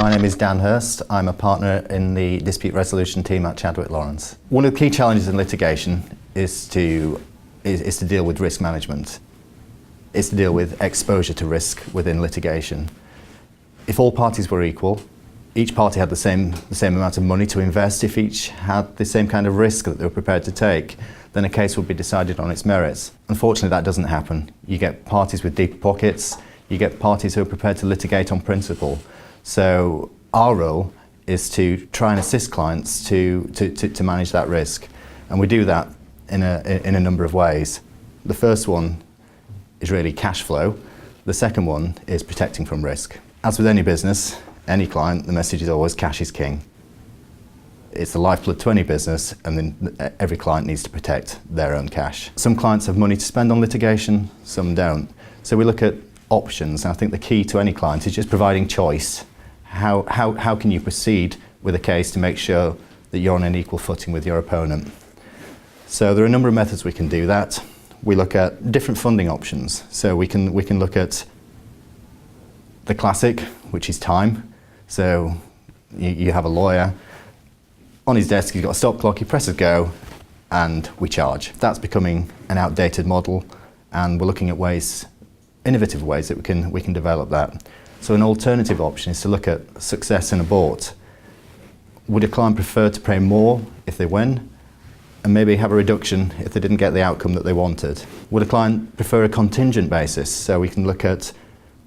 My name is Dan Hirst. I'm a partner in the dispute resolution team at Chadwick Lawrence. One of the key challenges in litigation is to deal with risk management. It's to deal with exposure to risk within litigation. If all parties were equal, each party had the same amount of money to invest, if each had the same kind of risk that they were prepared to take, then a case would be decided on its merits. Unfortunately, that doesn't happen. You get parties with deep pockets, you get parties who are prepared to litigate on principle. So our role is to try and assist clients to manage that risk. And we do that in a number of ways. The first one is really cash flow. The second one is protecting from risk. As with any business, any client, the message is always cash is king. It's the lifeblood to any business, and then every client needs to protect their own cash. Some clients have money to spend on litigation, some don't. So we look at options, and I think the key to any client is just providing choice. How can you proceed with a case to make sure that you're on an equal footing with your opponent? So there are a number of methods we can do that. We look at different funding options. So we can look at the classic, which is time. So you have a lawyer, on his desk he's got a stop clock, he presses go, and we charge. That's becoming an outdated model, and we're looking at innovative ways that we can develop that. So an alternative option is to look at success and abort. Would a client prefer to pay more if they win, and maybe have a reduction if they didn't get the outcome that they wanted? Would a client prefer a contingent basis? So we can look at,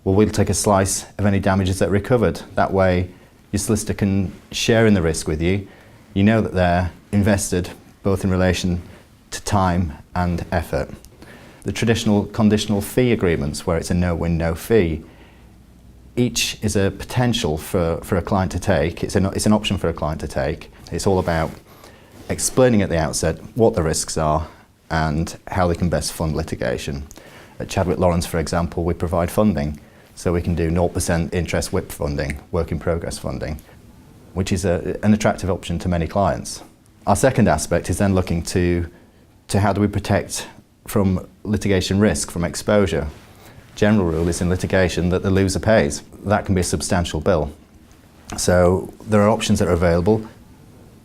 well, we'll take a slice of any damages that are recovered. That way your solicitor can share in the risk with you. You know that they're invested both in relation to time and effort. The traditional conditional fee agreements, where it's a no-win, no-fee, each is a potential for a client to take. It's an option for a client to take. It's all about explaining at the outset what the risks are and how they can best fund litigation. At Chadwick Lawrence, for example, we provide funding. So we can do 0% interest WIP funding, work in progress funding, which is an attractive option to many clients. Our second aspect is then looking to how do we protect from litigation risk, from exposure. General rule is in litigation that the loser pays. That can be a substantial bill. So there are options that are available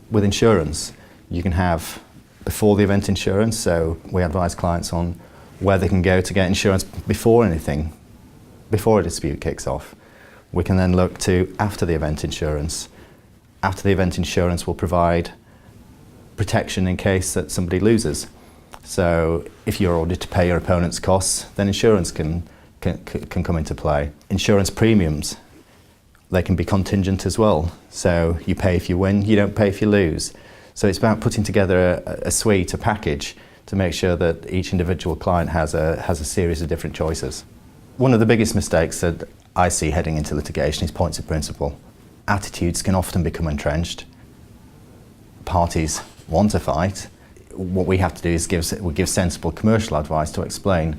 with insurance. You can have before the event insurance, so we advise clients on where they can go to get insurance before a dispute kicks off. We can then look to after the event insurance. After the event insurance will provide protection in case that somebody loses. So if you're ordered to pay your opponent's costs, then insurance can come into play. Insurance premiums, they can be contingent as well. So you pay if you win, you don't pay if you lose. So it's about putting together a suite, a package, to make sure that each individual client has a series of different choices. One of the biggest mistakes that I see heading into litigation is points of principle. Attitudes can often become entrenched. Parties want to fight. What we have to do is give sensible commercial advice to explain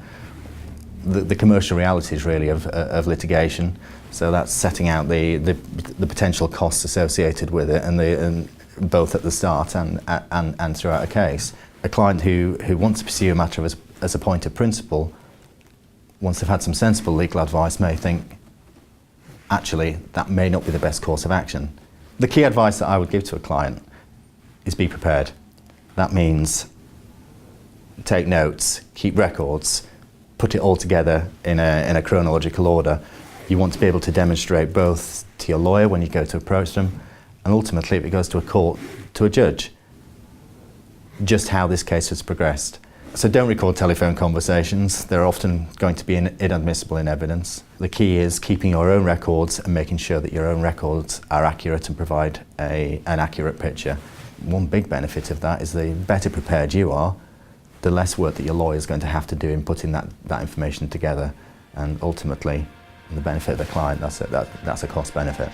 the commercial realities really of litigation. So that's setting out the potential costs associated with it, and both at the start and throughout a case. A client who wants to pursue a matter as a point of principle, once they've had some sensible legal advice, may think, actually, that may not be the best course of action. The key advice that I would give to a client is be prepared. That means take notes, keep records, put it all together in a chronological order. You want to be able to demonstrate both to your lawyer when you go to approach them, and ultimately if it goes to a court, to a judge, just how this case has progressed. So don't record telephone conversations. They're often going to be inadmissible in evidence. The key is keeping your own records and making sure that your own records are accurate and provide an accurate picture. One big benefit of that is the better prepared you are, the less work that your lawyer is going to have to do in putting that information together, and ultimately the benefit of the client, that's a cost benefit.